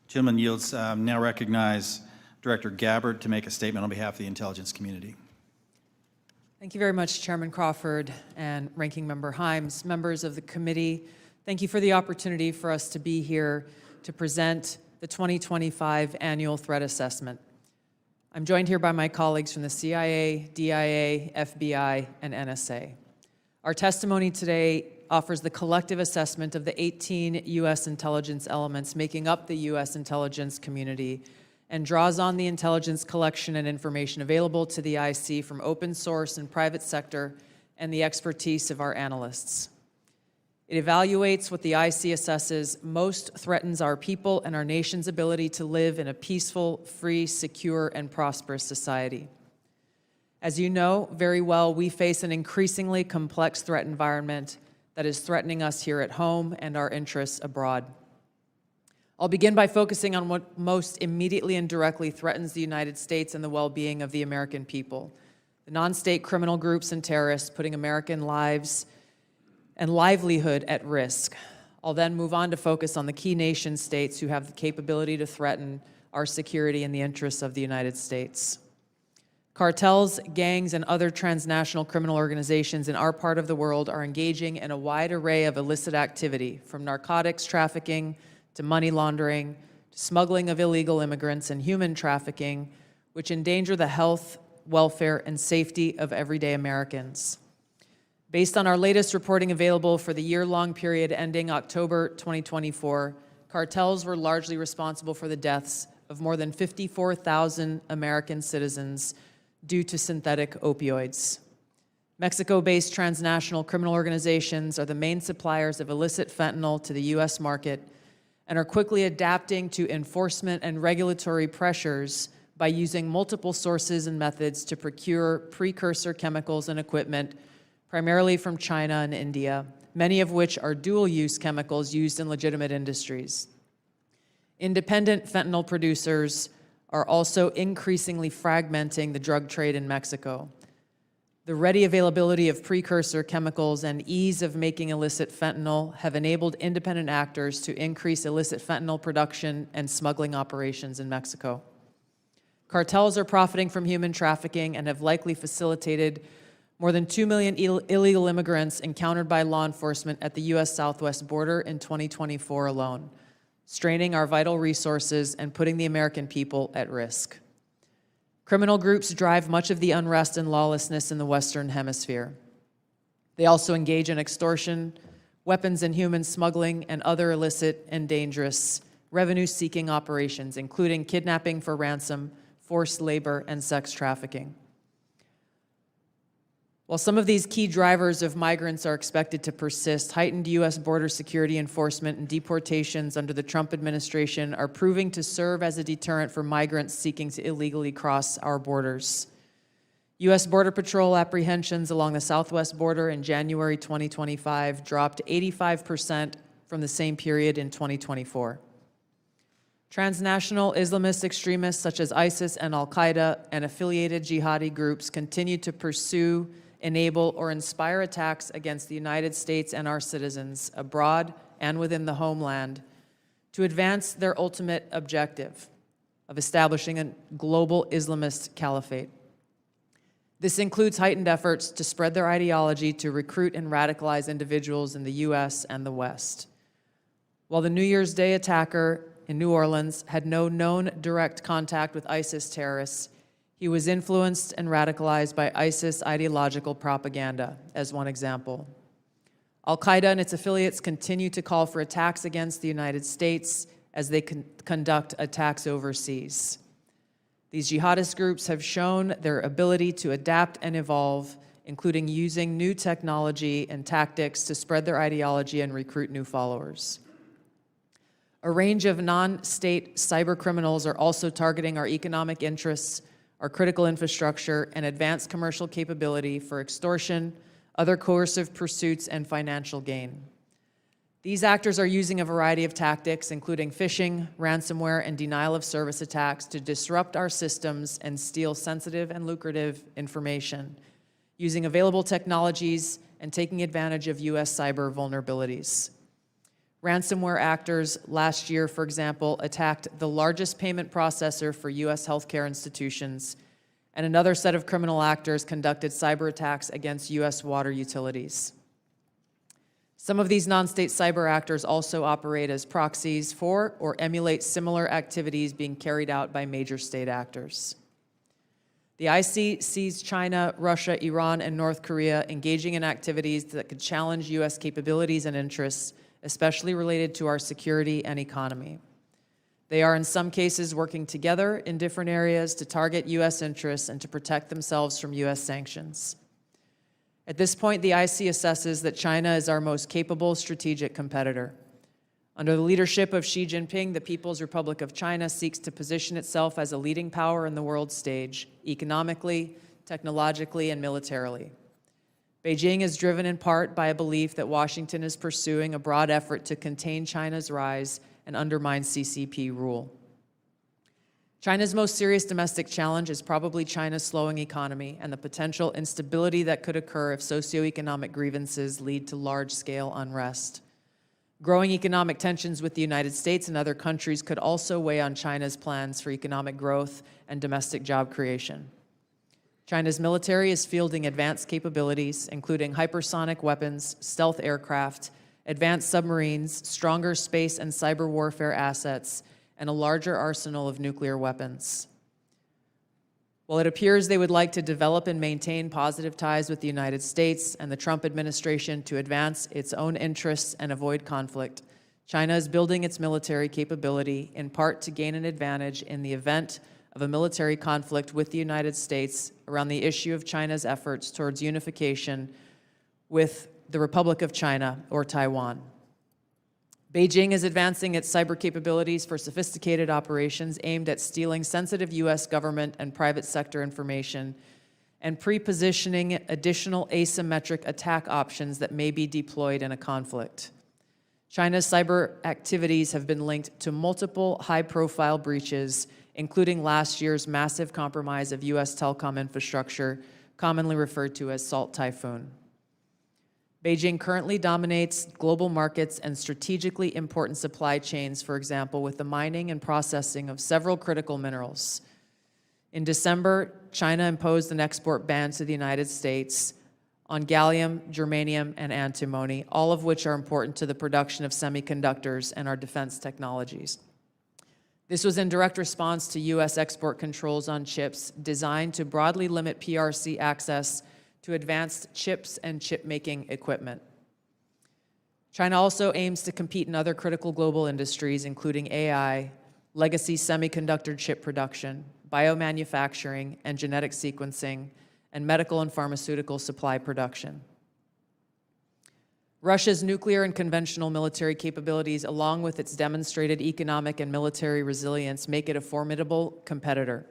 Gentleman yields. Now recognize Director Gabbard to make a statement on behalf of the intelligence community. Thank you very much, Chairman Crawford and Ranking Member Himes. Members of the committee, thank you for the opportunity for us to be here to present the 2025 Annual Threat Assessment. I'm joined here by my colleagues from the CIA, DIA, FBI, and NSA. Our testimony today offers the collective assessment of the 18 U.S. intelligence elements making up the U.S. intelligence community and draws on the intelligence collection and information available to the IC from open source and private sector and the expertise of our analysts. It evaluates what the IC assesses most threatens our people and our nation's ability to live in a peaceful, free, secure, and prosperous society. As you know very well, we face an increasingly complex threat environment that is threatening us here at home and our interests abroad. I'll begin by focusing on what most immediately and directly threatens the United States and the well-being of the American people: the non-state criminal groups and terrorists putting American lives and livelihood at risk. I'll then move on to focus on the key nation states who have the capability to threaten our security and the interests of the United States. Cartels, gangs, and other transnational criminal organizations in our part of the world are engaging in a wide array of illicit activity, from narcotics trafficking to money laundering, to smuggling of illegal immigrants and human trafficking, which endanger the health, welfare, and safety of everyday Americans. Based on our latest reporting available for the year-long period ending October 2024, cartels were largely responsible for the deaths of more than 54,000 American citizens due to synthetic opioids. Mexico-based transnational criminal organizations are the main suppliers of illicit fentanyl to the U.S. market and are quickly adapting to enforcement and regulatory pressures by using multiple sources and methods to procure precursor chemicals and equipment, primarily from China and India, many of which are dual-use chemicals used in legitimate industries. Independent fentanyl producers are also increasingly fragmenting the drug trade in Mexico. The ready availability of precursor chemicals and ease of making illicit fentanyl have enabled independent actors to increase illicit fentanyl production and smuggling operations in Mexico. Cartels are profiting from human trafficking and have likely facilitated more than 2 million illegal immigrants encountered by law enforcement at the U.S. southwest border in 2024 alone, straining our vital resources and putting the American people at risk. Criminal groups drive much of the unrest and lawlessness in the Western Hemisphere. They also engage in extortion, weapons and human smuggling, and other illicit and dangerous revenue-seeking operations, including kidnapping for ransom, forced labor, and sex trafficking. While some of these key drivers of migrants are expected to persist, heightened U.S. border security enforcement and deportations under the Trump administration are proving to serve as a deterrent for migrants seeking to illegally cross our borders. U.S. Border Patrol apprehensions along the southwest border in January 2025 dropped 85% from the same period in 2024. Transnational Islamist extremists such as ISIS and Al-Qaeda and affiliated jihadi groups continue to pursue, enable, or inspire attacks against the United States and our citizens abroad and within the homeland to advance their ultimate objective of establishing a global Islamist caliphate. This includes heightened efforts to spread their ideology to recruit and radicalize individuals in the U.S. and the West. While the New Year's Day attacker in New Orleans had no known direct contact with ISIS terrorists, he was influenced and radicalized by ISIS ideological propaganda, as one example. Al-Qaeda and its affiliates continue to call for attacks against the United States as they conduct attacks overseas. These jihadist groups have shown their ability to adapt and evolve, including using new technology and tactics to spread their ideology and recruit new followers. A range of non-state cyber criminals are also targeting our economic interests, our critical infrastructure, and advanced commercial capability for extortion, other coercive pursuits, and financial gain. These actors are using a variety of tactics, including phishing, ransomware, and denial of service attacks to disrupt our systems and steal sensitive and lucrative information, using available technologies and taking advantage of U.S. cyber vulnerabilities. Ransomware actors last year, for example, attacked the largest payment processor for U.S. healthcare institutions, and another set of criminal actors conducted cyber attacks against U.S. water utilities. Some of these non-state cyber actors also operate as proxies for or emulate similar activities being carried out by major state actors. The IC sees China, Russia, Iran, and North Korea engaging in activities that could challenge U.S. capabilities and interests, especially related to our security and economy. They are in some cases working together in different areas to target U.S. interests and to protect themselves from U.S. sanctions. At this point, the IC assesses that China is our most capable strategic competitor. Under the leadership of Xi Jinping, the People's Republic of China seeks to position itself as a leading power in the world stage, economically, technologically, and militarily. Beijing is driven in part by a belief that Washington is pursuing a broad effort to contain China's rise and undermine CCP rule. China's most serious domestic challenge is probably China's slowing economy and the potential instability that could occur if socioeconomic grievances lead to large-scale unrest. Growing economic tensions with the United States and other countries could also weigh on China's plans for economic growth and domestic job creation. China's military is fielding advanced capabilities, including hypersonic weapons, stealth aircraft, advanced submarines, stronger space and cyber warfare assets, and a larger arsenal of nuclear weapons. While it appears they would like to develop and maintain positive ties with the United States and the Trump administration to advance its own interests and avoid conflict, China is building its military capability in part to gain an advantage in the event of a military conflict with the United States around the issue of China's efforts towards unification with the Republic of China or Taiwan. Beijing is advancing its cyber capabilities for sophisticated operations aimed at stealing sensitive U.S. government and private sector information and pre-positioning additional asymmetric attack options that may be deployed in a conflict. China's cyber activities have been linked to multiple high-profile breaches, including last year's massive compromise of U.S. telecom infrastructure, commonly referred to as Salt Typhoon. Beijing currently dominates global markets and strategically important supply chains, for example, with the mining and processing of several critical minerals. In December, China imposed an export ban to the United States on gallium, germanium, and antimony, all of which are important to the production of semiconductors and our defense technologies. This was in direct response to U.S. export controls on chips designed to broadly limit PRC access to advanced chips and chip-making equipment. China also aims to compete in other critical global industries, including AI, legacy semiconductor chip production, biomanufacturing and genetic sequencing, and medical and pharmaceutical supply production. Russia's nuclear and conventional military capabilities, along with its demonstrated economic and military resilience, make it a formidable competitor.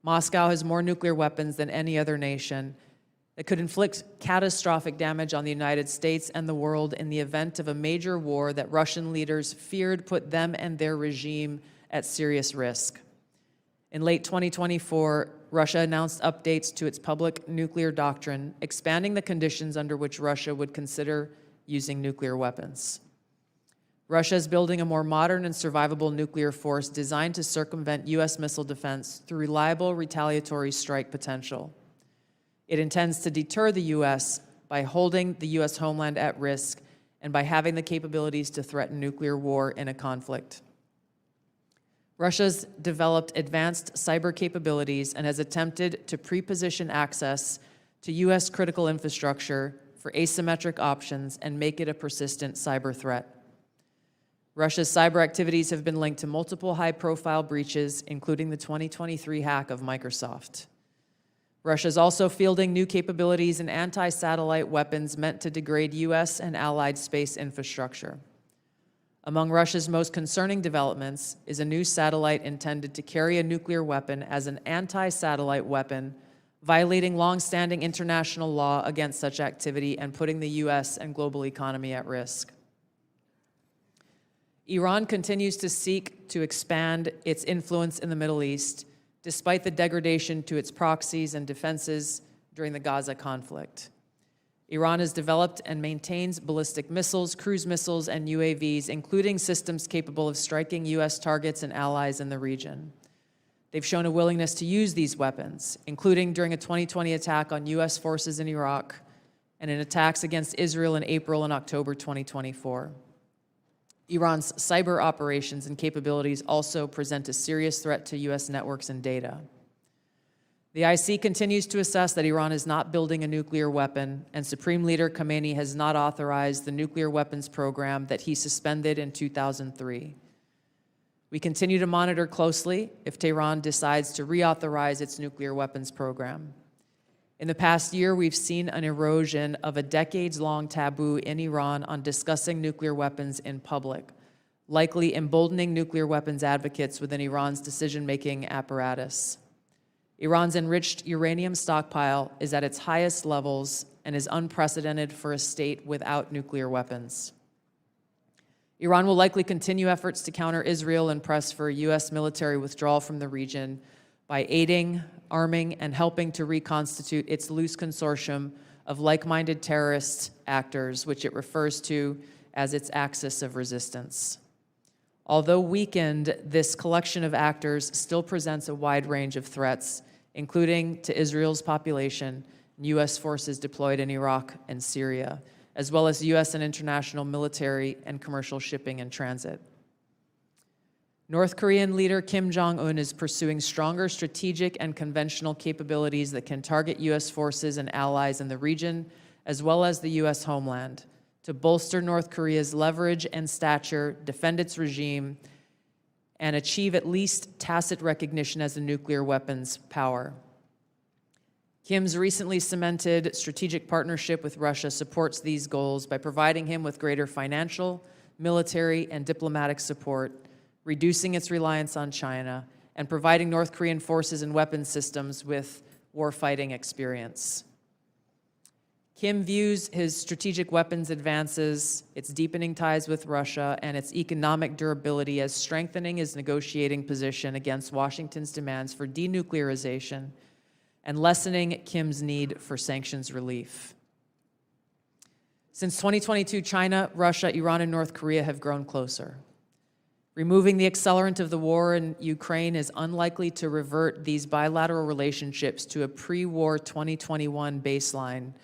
Moscow has more nuclear weapons than any other nation that could inflict catastrophic damage on the United States and the world in the event of a major war that Russian leaders feared put them and their regime at serious risk. In late 2024, Russia announced updates to its public nuclear doctrine, expanding the conditions under which Russia would consider using nuclear weapons. Russia is building a more modern and survivable nuclear force designed to circumvent U.S. missile defense through reliable retaliatory strike potential. It intends to deter the U.S. by holding the U.S. homeland at risk and by having the capabilities to threaten nuclear war in a conflict. Russia's developed advanced cyber capabilities and has attempted to pre-position access to U.S. critical infrastructure for asymmetric options and make it a persistent cyber threat. Russia's cyber activities have been linked to multiple high-profile breaches, including the 2023 hack of Microsoft. Russia is also fielding new capabilities in anti-satellite weapons meant to degrade U.S. and allied space infrastructure. Among Russia's most concerning developments is a new satellite intended to carry a nuclear weapon as an anti-satellite weapon, violating long-standing international law against such activity and putting the U.S. and global economy at risk. Iran continues to seek to expand its influence in the Middle East, despite the degradation to its proxies and defenses during the Gaza conflict. Iran has developed and maintains ballistic missiles, cruise missiles, and UAVs, including systems capable of striking U.S. targets and allies in the region. They've shown a willingness to use these weapons, including during a 2020 attack on U.S. forces in Iraq and in attacks against Israel in April and October 2024. Iran's cyber operations and capabilities also present a serious threat to U.S. networks and data. The IC continues to assess that Iran is not building a nuclear weapon, and Supreme Leader Khamenei has not authorized the nuclear weapons program that he suspended in 2003. We continue to monitor closely if Tehran decides to reauthorize its nuclear weapons program. In the past year, we've seen an erosion of a decades-long taboo in Iran on discussing nuclear weapons in public, likely emboldening nuclear weapons advocates within Iran's decision-making apparatus. Iran's enriched uranium stockpile is at its highest levels and is unprecedented for a state without nuclear weapons. Iran will likely continue efforts to counter Israel and press for a U.S. military withdrawal from the region by aiding, arming, and helping to reconstitute its loose consortium of like-minded terrorist actors, which it refers to as its axis of resistance. Although weakened, this collection of actors still presents a wide range of threats, including to Israel's population and U.S. forces deployed in Iraq and Syria, as well as U.S. and international military and commercial shipping and transit. North Korean leader Kim Jong-un is pursuing stronger strategic and conventional capabilities that can target U.S. forces and allies in the region, as well as the U.S. homeland, to bolster North Korea's leverage and stature, defend its regime, and achieve at least tacit recognition as a nuclear weapons power. Kim's recently cemented strategic partnership with Russia supports these goals by providing him with greater financial, military, and diplomatic support, reducing its reliance on China, and providing North Korean forces and weapons systems with warfighting experience. Kim views his strategic weapons advances, its deepening ties with Russia, and its economic durability as strengthening his negotiating position against Washington's demands for denuclearization and lessening Kim's need for sanctions relief. Since 2022, China, Russia, Iran, and North Korea have grown closer. Removing the accelerant of the war in Ukraine is unlikely to revert these bilateral relationships to a pre-war 2021 baseline,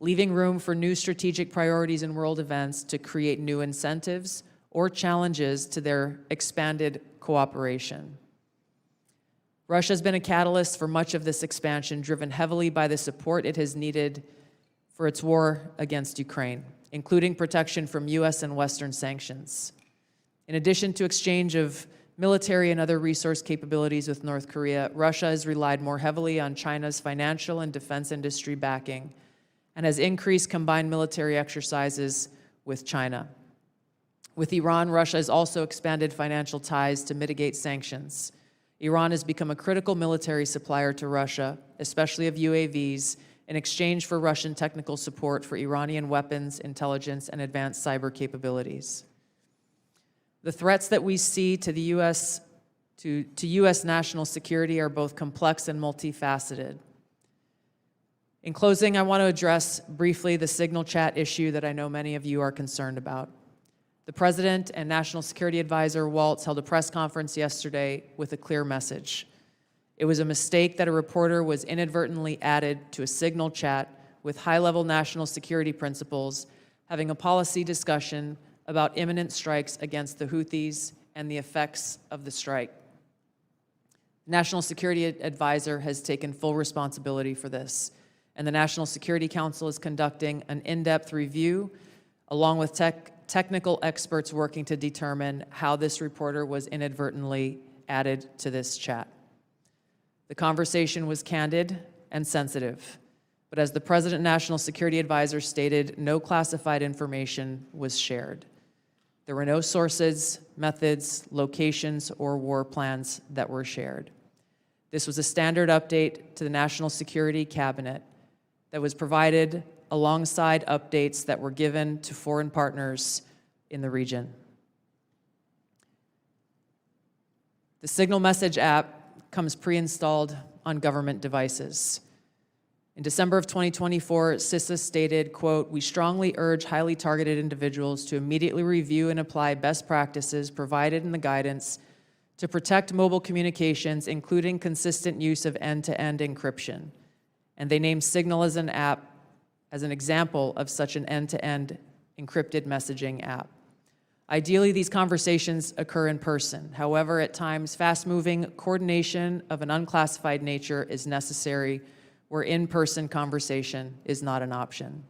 leaving room for new strategic priorities and world events to create new incentives or challenges to their expanded cooperation. Russia has been a catalyst for much of this expansion, driven heavily by the support it has needed for its war against Ukraine, including protection from U.S. and Western sanctions. In addition to exchange of military and other resource capabilities with North Korea, Russia has relied more heavily on China's financial and defense industry backing and has increased combined military exercises with China. With Iran, Russia has also expanded financial ties to mitigate sanctions. Iran has become a critical military supplier to Russia, especially of UAVs, in exchange for Russian technical support for Iranian weapons, intelligence, and advanced cyber capabilities. The threats that we see to the U.S. to U.S. national security are both complex and multifaceted. In closing, I want to address briefly the signal chat issue that I know many of you are concerned about. The President and National Security Advisor Waltz held a press conference yesterday with a clear message. It was a mistake that a reporter was inadvertently added to a signal chat with high-level national security principals having a policy discussion about imminent strikes against the Houthis and the effects of the strike. The National Security Advisor has taken full responsibility for this, and the National Security Council is conducting an in-depth review along with technical experts working to determine how this reporter was inadvertently added to this chat. The conversation was candid and sensitive, but as the President and National Security Advisor stated, no classified information was shared. There were no sources, methods, locations, or war plans that were shared. This was a standard update to the National Security Cabinet that was provided alongside updates that were given to foreign partners in the region. The Signal Message app comes pre-installed on government devices. In December of 2024, CISA stated, quote, "We strongly urge highly targeted individuals to immediately review and apply best practices provided in the guidance to protect mobile communications, including consistent use of end-to-end encryption." And they named Signal as an app as an example of such an end-to-end encrypted messaging app. Ideally, these conversations occur in person. However, at times, fast-moving coordination of an unclassified nature is necessary where in-person conversation is not an option.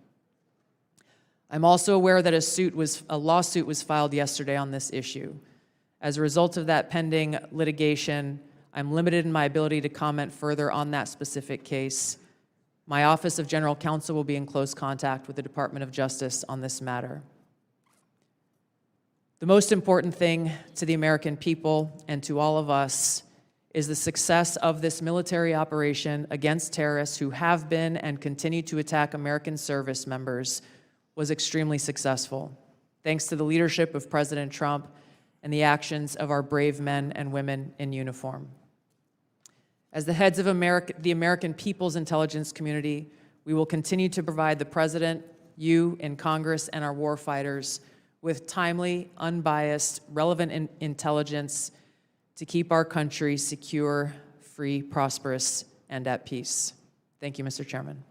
I'm also aware that a lawsuit was filed yesterday on this issue. As a result of that pending litigation, I'm limited in my ability to comment further on that specific case. My Office of General Counsel will be in close contact with the Department of Justice on this matter. The most important thing to the American people and to all of us is the success of this military operation against terrorists who have been and continue to attack American service members was extremely successful, thanks to the leadership of President Trump and the actions of our brave men and women in uniform. As the heads of the American people's intelligence community, we will continue to provide the President, you in Congress, and our warfighters with timely, unbiased, relevant intelligence to keep our country secure, free, prosperous, and at peace. Thank you, Mr. Chairman.